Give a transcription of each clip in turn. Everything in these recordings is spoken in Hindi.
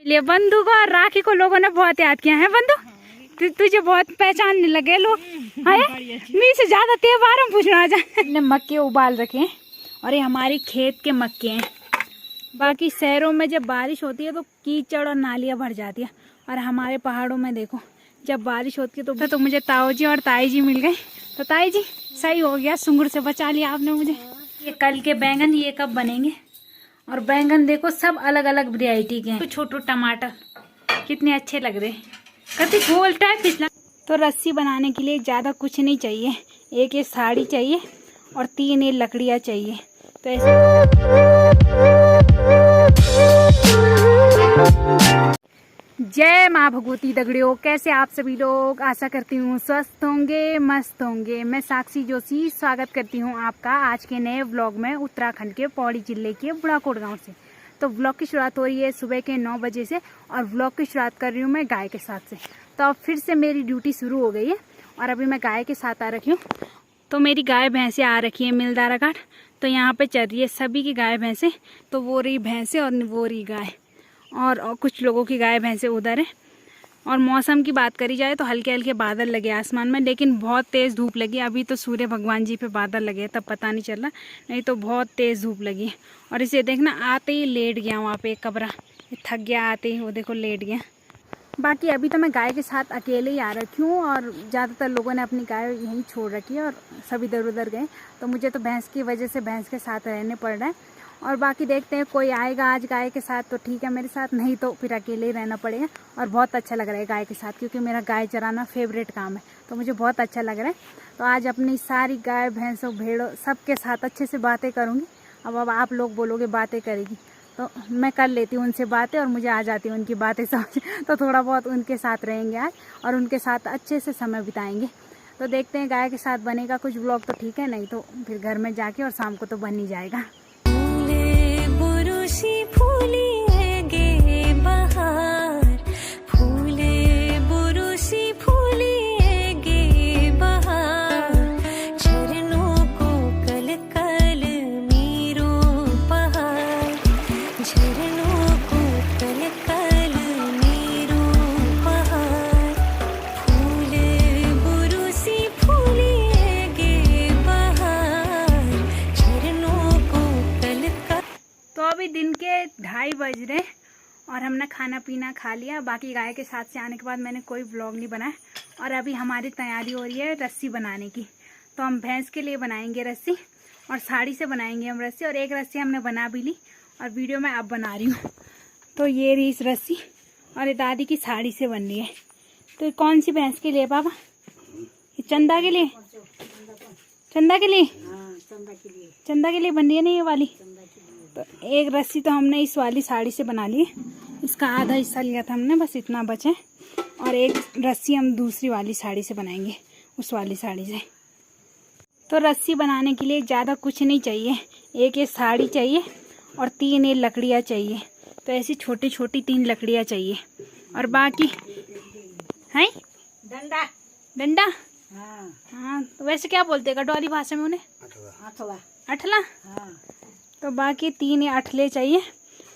लिए बंधु को और राखी को लोगों ने बहुत याद किया है। बंधु तुझे बहुत पहचानने लगे लोग। मेरे से ज्यादा त्योहार हम पूछना आ जाए। हमने मक्के उबाल रखे हैं और ये हमारी खेत के मक्के हैं। बाकी शहरों में जब बारिश होती है तो कीचड़ और नालियाँ भर जाती है, और हमारे पहाड़ों में देखो जब बारिश होती है तो मुझे ताऊ जी और ताई जी मिल गए। तो ताई जी सही हो गया, सुंगुर से बचा लिया आपने मुझे। ये कल के बैंगन ये कब बनेंगे। और बैंगन देखो सब अलग अलग वैरायटी के हैं। तो छोटो टमाटर कितने अच्छे लग रहे हैं, कभी गोल टाइप पिछला। तो रस्सी बनाने के लिए ज़्यादा कुछ नहीं चाहिए, एक ये साड़ी चाहिए और 3 ये लकड़ियाँ चाहिए। तो ऐसे जय माँ भगवती दगड़ियों, कैसे आप सभी लोग। आशा करती हूँ स्वस्थ होंगे, मस्त होंगे। मैं साक्षी जोशी स्वागत करती हूँ आपका आज के नए व्लॉग में उत्तराखंड के पौड़ी जिले के बुढ़ाकोट गांव से। तो व्लॉग की शुरुआत हो रही है सुबह के 9 बजे से, और व्लॉग की शुरुआत कर रही हूँ मैं गाय के साथ से। तो अब फिर से मेरी ड्यूटी शुरू हो गई है और अभी मैं गाय के साथ आ रखी हूँ। तो मेरी गाय भैंसें आ रखी है मिलदारा घाट। तो यहाँ पे चल रही है सभी की गाय भैंसें। तो वो रही भैंसें और वो रही गाय, और कुछ लोगों की गाय भैंसें उधर है। और मौसम की बात करी जाए तो हल्के हल्के बादल लगे आसमान में, लेकिन बहुत तेज़ धूप लगी। अभी तो सूर्य भगवान जी पे बादल लगे तब पता नहीं चल रहा, नहीं तो बहुत तेज़ धूप लगी। और इसे देखना आते ही लेट गया वहाँ पे एक कबरा, थक गया आते ही, वो देखो लेट गया। बाकी अभी तो मैं गाय के साथ अकेले ही आ रखी हूँ, और ज़्यादातर लोगों ने अपनी गाय यहीं छोड़ रखी है और सब इधर उधर गए। तो मुझे तो भैंस की वजह से भैंस के साथ रहने पड़ रहा है। और बाकी देखते हैं कोई आएगा आज गाय के साथ तो ठीक है मेरे साथ, नहीं तो फिर अकेले ही रहना पड़ेगा। और बहुत अच्छा लग रहा है गाय के साथ, क्योंकि मेरा गाय चराना फेवरेट काम है, तो मुझे बहुत अच्छा लग रहा है। तो आज अपनी सारी गाय भैंसों भेड़ों सबके साथ अच्छे से बातें करूँगी। अब आप लोग बोलोगे बातें करेगी, तो मैं कर लेती हूँ उनसे बातें और मुझे आ जाती है उनकी बातें समझ। तो थोड़ा बहुत उनके साथ रहेंगे आज और उनके साथ अच्छे से समय बिताएंगे। तो देखते हैं गाय के साथ बनेगा कुछ व्लॉग तो ठीक है, नहीं तो फिर घर में जाके और शाम को तो बन ही जाएगा। दिन के 2:30 बज रहे और हमने खाना पीना खा लिया। बाकी गाय के साथ से आने के बाद मैंने कोई व्लॉग नहीं बनाया। और अभी हमारी तैयारी हो रही है रस्सी बनाने की। तो हम भैंस के लिए बनाएंगे रस्सी और साड़ी से बनाएंगे हम रस्सी, और एक रस्सी हमने बना भी ली और वीडियो में अब बना रही हूँ। तो ये रही इस रस्सी, और ये दादी की साड़ी से बन रही है। तो कौन सी भैंस के लिए पापा? ये चंदा के लिए? चंदा के लिए? चंदा के लिए बन रही है ना ये वाली। तो एक रस्सी तो हमने इस वाली साड़ी से बना ली, इसका आधा हिस्सा लिया था हमने, बस इतना बचा। और एक रस्सी हम दूसरी वाली साड़ी से बनाएंगे, उस वाली साड़ी से। तो रस्सी बनाने के लिए ज़्यादा कुछ नहीं चाहिए, एक ये साड़ी चाहिए और 3 ये लकड़ियाँ चाहिए। तो ऐसी छोटी छोटी 3 लकड़ियाँ चाहिए। और बाकी है डंडा। डंडा? हाँ। तो वैसे क्या बोलते हैं गढ़वाली भाषा में उन्हें? अठला। अठला? हाँ। तो बाकी 3 ये अठले चाहिए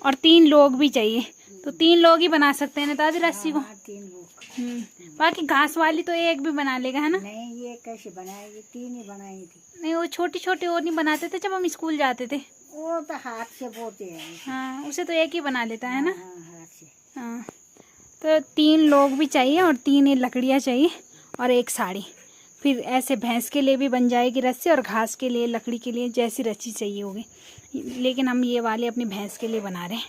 और 3 लोग भी चाहिए। तो 3 लोग ही बना सकते हैं ना दादी रस्सी को? 3 लोग। बाकी घास वाली तो एक भी बना लेगा, है ना? नहीं, ये कैसे बनाएगी? 3 ही बनाई थी। नहीं, वो छोटी छोटी और नहीं बनाते थे जब हम स्कूल जाते थे? वो तो हाथ से बोते हैं। हाँ, उसे तो एक ही बना लेता है ना? हाँ, हाथ से। हाँ। तो 3 लोग भी चाहिए और 3 ये लकड़ियाँ चाहिए और एक साड़ी। फिर ऐसे भैंस के लिए भी बन जाएगी रस्सी, और घास के लिए लकड़ी के लिए जैसी रस्सी चाहिए होगी। लेकिन हम ये वाले अपनी भैंस के लिए बना रहे हैं।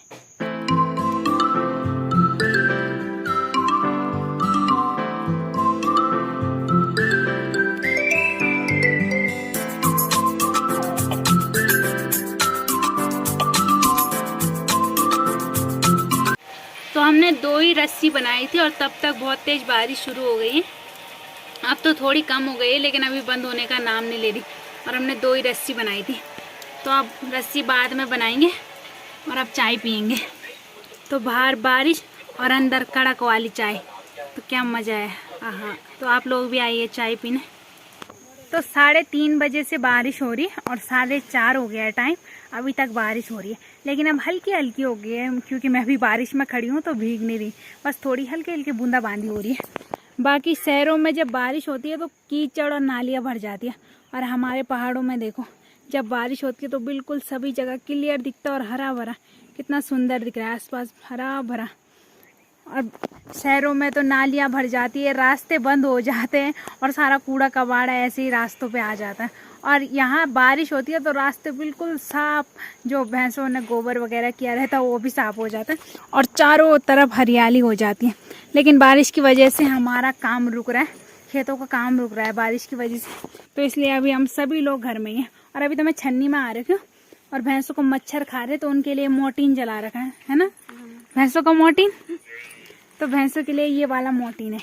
तो हमने 2 ही रस्सी बनाई थी और तब तक बहुत तेज बारिश शुरू हो गई है। अब तो थोड़ी कम हो गई है, लेकिन अभी बंद होने का नाम नहीं ले रही। और हमने 2 ही रस्सी बनाई थी। तो अब रस्सी बाद में बनाएंगे और अब चाय पियेंगे। तो बाहर बारिश और अंदर कड़क वाली चाय, तो क्या मज़ा है। हाँ। तो आप लोग भी आइए चाय पीने। तो 3:30 बजे से बारिश हो रही है और 4:30 हो गया है टाइम, अभी तक बारिश हो रही है। लेकिन अब हल्की हल्की हो गई है, क्योंकि मैं भी बारिश में खड़ी हूँ तो भीग नहीं रही, बस थोड़ी हल्की हल्की बूंदाबांदी हो रही है। बाकी शहरों में जब बारिश होती है तो कीचड़ और नालियाँ भर जाती है, और हमारे पहाड़ों में देखो जब बारिश होती है तो बिल्कुल सभी जगह क्लियर दिखता है और हरा भरा, कितना सुंदर दिख रहा है आसपास हरा भरा। और शहरों में तो नालियाँ भर जाती है, रास्ते बंद हो जाते हैं और सारा कूड़ा कबाड़ा ऐसे ही रास्तों पे आ जाता है। और यहाँ बारिश होती है तो रास्ते बिल्कुल साफ, जो भैंसों ने गोबर वगैरह किया रहता है वो भी साफ हो जाता है और चारों तरफ हरियाली हो जाती है। लेकिन बारिश की वजह से हमारा काम रुक रहा है, खेतों का काम रुक रहा है बारिश की वजह से, तो इसलिए अभी हम सभी लोग घर में ही हैं। और अभी तो मैं छन्नी में आ रखी हूँ और भैंसों को मच्छर खा रहे तो उनके लिए मोर्टीन जला रखा है ना, भैंसों का मोर्टीन। तो भैंसों के लिए ये वाला मोर्टीन है।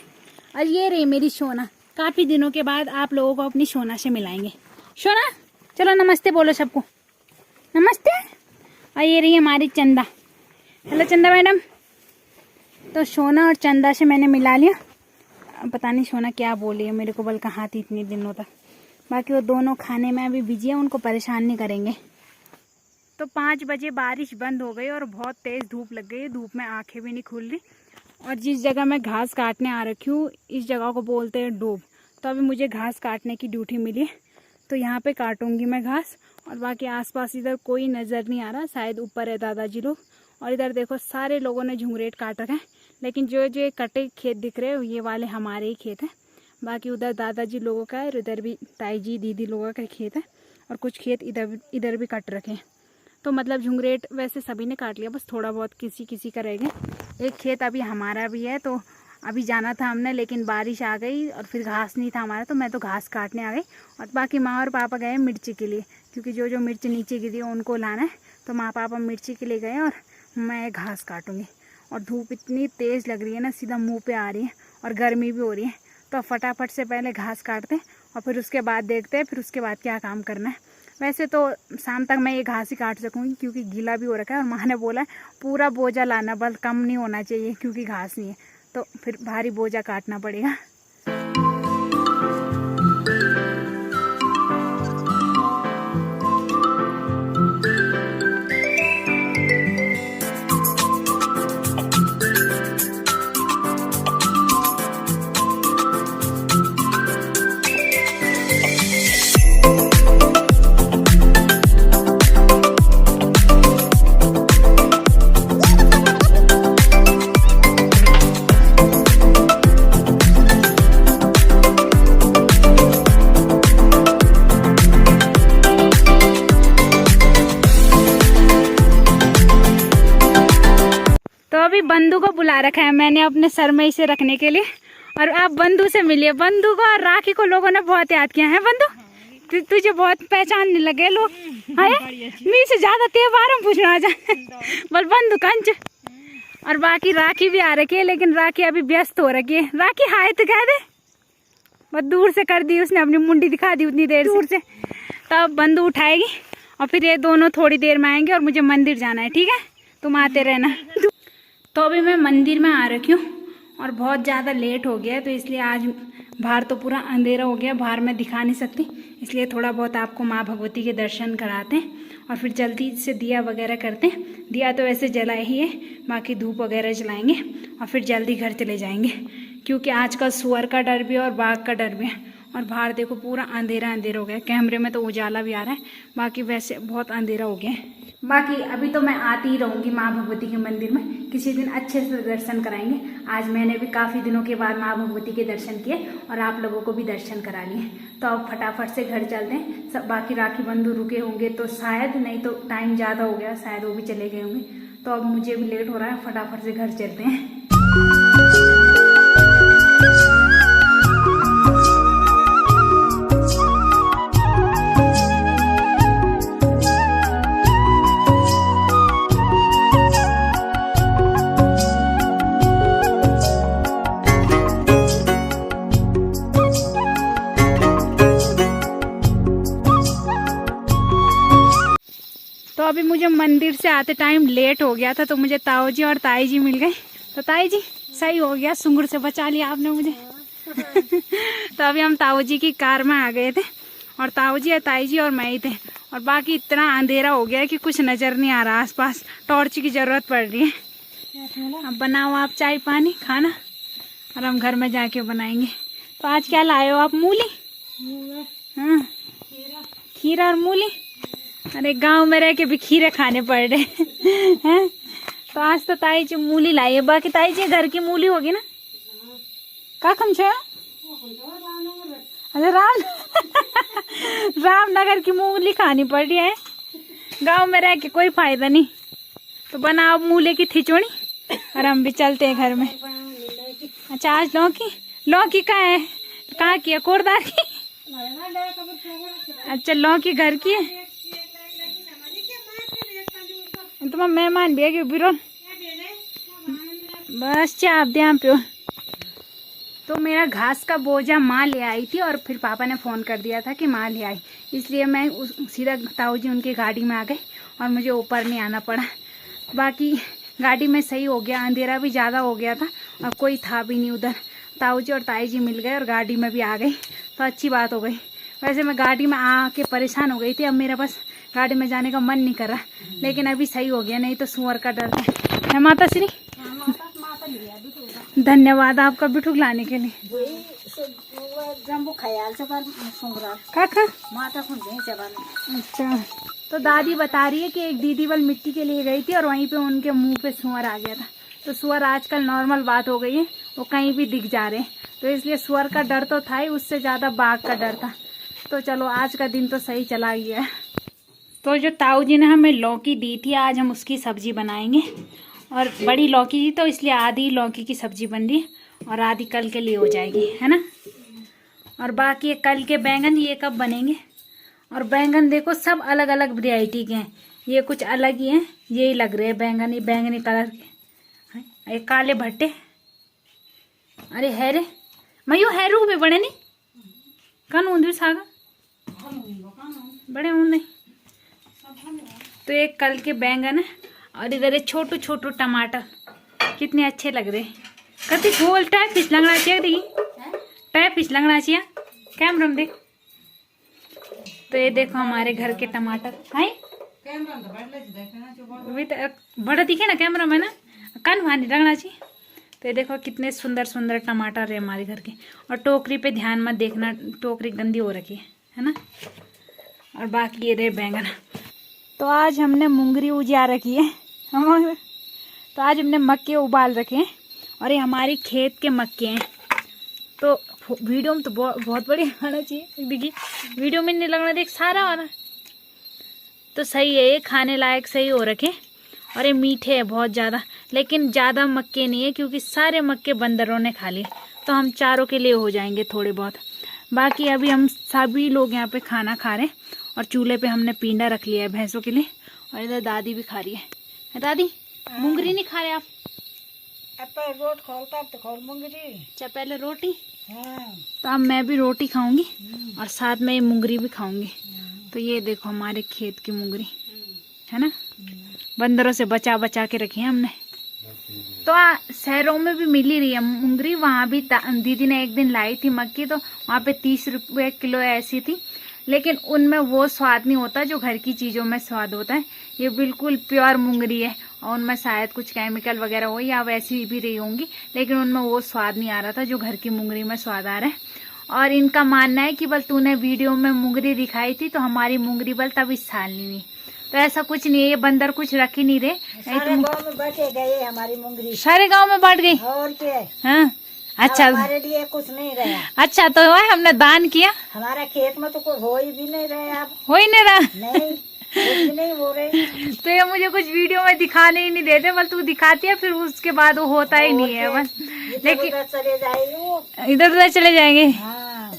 और ये रही मेरी सोना, काफ़ी दिनों के बाद आप लोगों को अपनी सोना से मिलाएंगे। सोना चलो नमस्ते बोलो सबको, नमस्ते। और ये रही हमारी चंदा, हेलो चंदा मैडम। तो सोना और चंदा से मैंने मिला लिया, पता नहीं सोना क्या बोली है, मेरे को बल कहाँ थी इतने दिनों तक। बाकी वो दोनों खाने में अभी बिजी है, उनको परेशान नहीं करेंगे। तो 5 बजे बारिश बंद हो गई और बहुत तेज़ धूप लग गई, धूप में आंखें भी नहीं खुल रही। और जिस जगह मैं घास काटने आ रखी हूँ इस जगह को बोलते हैं डोब, तो अभी मुझे घास काटने की ड्यूटी मिली है, तो यहाँ पे काटूंगी मैं घास। और बाकी आसपास इधर कोई नज़र नहीं आ रहा, शायद ऊपर है दादाजी लोग। और इधर देखो सारे लोगों ने झुंगरेट काट रखा है, लेकिन जो जो कटे खेत दिख रहे हैं ये वाले हमारे ही खेत हैं। बाकी उधर दादाजी लोगों का है, इधर भी ताई जी दीदी लोगों का खेत है, और कुछ खेत इधर भी कट रखे हैं। तो मतलब झुंगरेट वैसे सभी ने काट लिया, बस थोड़ा बहुत किसी किसी का रह गया। एक खेत अभी हमारा भी है, तो अभी जाना था हमने, लेकिन बारिश आ गई और फिर घास नहीं था हमारा, तो मैं तो घास काटने आ गई। और बाकी माँ और पापा गए मिर्ची के लिए, क्योंकि जो जो मिर्च नीचे गिरी है उनको लाना है, तो माँ पापा मिर्ची के लिए गए और मैं घास काटूँगी। और धूप इतनी तेज़ लग रही है ना, सीधा मुँह पर आ रही है, और गर्मी भी हो रही है, तो फटाफट से पहले घास काटते हैं और फिर उसके बाद देखते हैं फिर उसके बाद क्या काम करना है। वैसे तो शाम तक मैं ये घास ही काट सकूँगी, क्योंकि गीला भी हो रखा है, और माँ ने बोला है पूरा बोझा लाना, बस कम नहीं होना चाहिए, क्योंकि घास नहीं है तो फिर भारी बोझा काटना पड़ेगा। तो अभी बंधु को बुला रखा है मैंने अपने सर में इसे रखने के लिए, और आप बंधु से मिलिए। बंधु को और राखी को लोगों ने बहुत याद किया है। बंधु तुझे बहुत पहचानने लगे लोग, मेरे से ज्यादा त्योहार हम पूछना आ जाए बल बंधु कंच। और बाकी राखी भी आ रखी है, लेकिन राखी अभी व्यस्त हो रखी है। राखी हाय तो कह दे, बहुत दूर से कर दी उसने, अपनी मुंडी दिखा दी उतनी देर दूर से। तब बंधु उठाएगी और फिर ये दोनों थोड़ी देर में आएंगे, और मुझे मंदिर जाना है, ठीक है, तुम आते रहना। तो अभी मैं मंदिर में आ रखी हूँ और बहुत ज़्यादा लेट हो गया है, तो इसलिए आज बाहर तो पूरा अंधेरा हो गया, बाहर मैं दिखा नहीं सकती, इसलिए थोड़ा बहुत आपको माँ भगवती के दर्शन कराते हैं और फिर जल्दी से दिया वगैरह करते हैं। दिया तो वैसे जलाए ही है, बाकी धूप वगैरह जलाएंगे और फिर जल्दी घर चले जाएंगे, क्योंकि आजकल सुअर का डर भी है और बाघ का डर भी है। और बाहर देखो पूरा अंधेरा अंधेरा हो गया, कैमरे में तो उजाला भी आ रहा है, बाकी वैसे बहुत अंधेरा हो गया है। बाकी अभी तो मैं आती ही रहूँगी माँ भगवती के मंदिर में, किसी दिन अच्छे से दर्शन कराएंगे। आज मैंने भी काफ़ी दिनों के बाद माँ भगवती के दर्शन किए और आप लोगों को भी दर्शन करा लिए। तो अब फटाफट से घर चलते हैं सब। बाकी राखी बंधु रुके होंगे तो शायद, नहीं तो टाइम ज़्यादा हो गया, शायद वो भी चले गए होंगे। तो अब मुझे भी लेट हो रहा है, फटाफट से घर चलते हैं। तो अभी मुझे मंदिर से आते टाइम लेट हो गया था, तो मुझे ताऊ जी और ताई जी मिल गए। तो ताई जी सही हो गया, सुंगुर से बचा लिया आपने मुझे। तो अभी हम ताऊ जी की कार में आ गए थे और ताऊ जी ताई जी और मैं ही थे, और बाकी इतना अंधेरा हो गया है कि कुछ नजर नहीं आ रहा आसपास, टॉर्च की जरूरत पड़ रही है। अब बनाओ आप चाय पानी खाना और हम घर में जाके बनाएंगे। तो आज क्या लाए हो आप? मूली? हाँ, खीरा और मूली। अरे गांव में रह के भी खीरे खाने पड़ रहे हैं। तो आज तो ताई जी मूली लाई है। बाकी ताई जी घर की मूली होगी ना? का कम छो? अरे रामनगर की मूली खानी पड़ रही है। गांव में रह के कोई फायदा नहीं। तो बनाओ मूली की खिचड़ी और हम भी चलते हैं घर में। अच्छा आज लौकी का है? कहाँ की है? कोरदार की? अच्छा लौकी घर की है। तुम्हारा मेहमान भी है बिरो बस चाप दे पे। तो मेरा घास का बोझा माँ ले आई थी और फिर पापा ने फ़ोन कर दिया था कि माँ ले आई, इसलिए मैं सीधा ताऊ जी उनकी गाड़ी में आ गई और मुझे ऊपर नहीं आना पड़ा। बाकी गाड़ी में सही हो गया, अंधेरा भी ज़्यादा हो गया था और कोई था भी नहीं उधर। ताऊ जी और ताई जी मिल गए और गाड़ी में भी आ गई, तो अच्छी बात हो गई। वैसे मैं गाड़ी में आके परेशान हो गई थी, अब मेरा बस गाड़ी में जाने का मन नहीं कर रहा, लेकिन अभी सही हो गया, नहीं तो सुअर का डर है। माता श्री धन्यवाद आपका बिठुक लाने के लिए। अच्छा, तो दादी बता रही है कि एक दीदी बल मिट्टी के लिए गई थी और वहीं पे उनके मुंह पे सुअर आ गया था। तो सुअर आजकल नॉर्मल बात हो गई है, वो कहीं भी दिख जा रहे हैं, तो इसलिए सुअर का डर तो था ही, उससे ज्यादा बाघ का डर था। तो चलो आज का दिन तो सही चला गया है। तो जो ताऊ जी ने हमें लौकी दी थी, आज हम उसकी सब्जी बनाएंगे। और बड़ी लौकी थी तो इसलिए आधी लौकी की सब्जी बन रही है और आधी कल के लिए हो जाएगी, है ना। और बाकी कल के बैंगन ये कब बनेंगे। और बैंगन देखो सब अलग अलग वैरायटी के हैं, ये कुछ अलग ही हैं, यही लग रहे हैं बैंगन, ये बैंगनी कलर के, ये काले भट्टे। अरे हैरे मयू हैरू भी बड़े नहीं कन ऊंधी सागा बड़े ऊंधे। तो एक कल के बैंगन है और इधर ये छोटू छोटू टमाटर, कितने अच्छे लग रहे हैं। कति गोल टाइप फिश लगना चाहिए, देखी टाइप फिश लगना चाहिए कैमरा में देख। तो ये देखो हमारे घर के टमाटर है, बड़ा दिखे ना कैमरा में ना, कन भानी लगना चाहिए। तो ये देखो कितने सुंदर सुंदर टमाटर है हमारे घर के। और टोकरी पे ध्यान मत देखना, टोकरी गंदी हो रखी है ना। और बाकी ये रहे बैंगन। तो आज हमने मुंगरी उजिया रखी है, तो आज हमने मक्के उबाल रखे हैं और ये हमारी खेत के मक्के हैं। तो वीडियो में तो बहुत बढ़िया आना चाहिए, देखिए वीडियो में नहीं लगना, देख सारा हो रहा। तो सही है, ये खाने लायक सही हो रखे और ये मीठे है बहुत ज़्यादा, लेकिन ज़्यादा मक्के नहीं है क्योंकि सारे मक्के बंदरों ने खा लिए, तो हम चारों के लिए हो जाएंगे थोड़े बहुत। बाकी अभी हम सभी लोग यहाँ पे खाना खा रहे हैं और चूल्हे पे हमने पींडा रख लिया है भैंसों के लिए। और इधर दादी भी खा रही है। दादी मुंगरी नहीं खा रहे आप? रोट खोलता तो खोल मुंगरी। अच्छा पहले रोटी। हाँ। तो अब मैं भी रोटी खाऊंगी और साथ में मुंगरी भी खाऊंगी। तो ये देखो हमारे खेत की मुंगरी है ना, बंदरों से बचा बचा के रखी है हमने। तो शहरों में भी मिल ही रही है मुंगरी, वहाँ भी दीदी ने एक दिन लाई थी मक्की, तो वहाँ पे 30 रुपये किलो ऐसी थी, लेकिन उनमें वो स्वाद नहीं होता जो घर की चीज़ों में स्वाद होता है। ये बिल्कुल प्योर मुंगरी है और उनमें शायद कुछ केमिकल वगैरह हो या वैसी भी रही होंगी, लेकिन उनमें वो स्वाद नहीं आ रहा था जो घर की मुंगरी में स्वाद आ रहा है। और इनका मानना है कि बल तूने वीडियो में मुंगरी दिखाई थी तो हमारी मुंगरी बल तब इस साल नहीं हुई। तो ऐसा कुछ नहीं है, ये बंदर कुछ रख ही नहीं रहे। सारे गांव में बटे गए हमारी मुंगरी, सारे गांव में बांट गई। और क्या। हाँ अच्छा, हमारे लिए कुछ नहीं रहा। अच्छा तो वह हमने दान किया, हमारा खेत में तो कोई हो ही भी नहीं रहा, अब हो ही नहीं रहा। नहीं कुछ भी नहीं हो रहे। तो ये मुझे कुछ वीडियो में दिखाने ही नहीं देते, बस तू दिखाती है फिर उसके बाद वो होता ही नहीं है बस। लेकिन चले जाएंगे, इधर उधर चले जाएंगे। हाँ।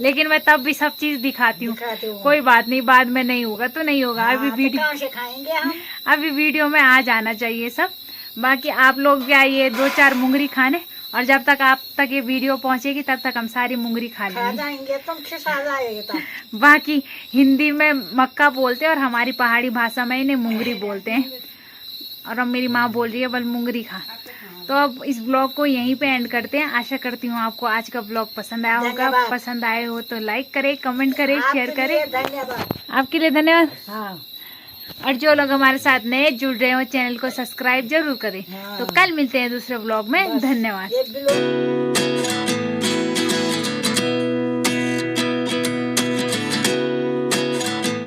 लेकिन मैं तब भी सब चीज दिखाती हूँ, कोई बात नहीं, बाद में नहीं होगा तो नहीं होगा। हाँ, अभी वीडियो कहाँ से खाएंगे हम, अभी वीडियो में आ जाना चाहिए सब। बाकी आप लोग भी आइए 2-4 मुंगरी खाने, और जब तक आप तक ये वीडियो पहुंचेगी तब तक हम सारी मुंगरी खा लेंगे। तुम खिसा जाएगा। बाकी हिंदी में मक्का बोलते हैं और हमारी पहाड़ी भाषा में इन्हें मुंगरी बोलते हैं। और अब मेरी माँ बोल रही है बल मुंगरी खा। तो अब इस ब्लॉग को यहीं पे एंड करते हैं। आशा करती हूँ आपको आज का ब्लॉग पसंद आया होगा। धन्यवाद। पसंद आए हो तो लाइक करें, कमेंट करें, शेयर आपके करें। लिए धन्यवाद। आपके लिए धन्यवाद। हाँ और जो लोग हमारे साथ नए जुड़ रहे हो चैनल को सब्सक्राइब जरूर करें। हाँ। तो कल मिलते हैं दूसरे ब्लॉग में। बस, धन्यवाद। ये बिल्कुल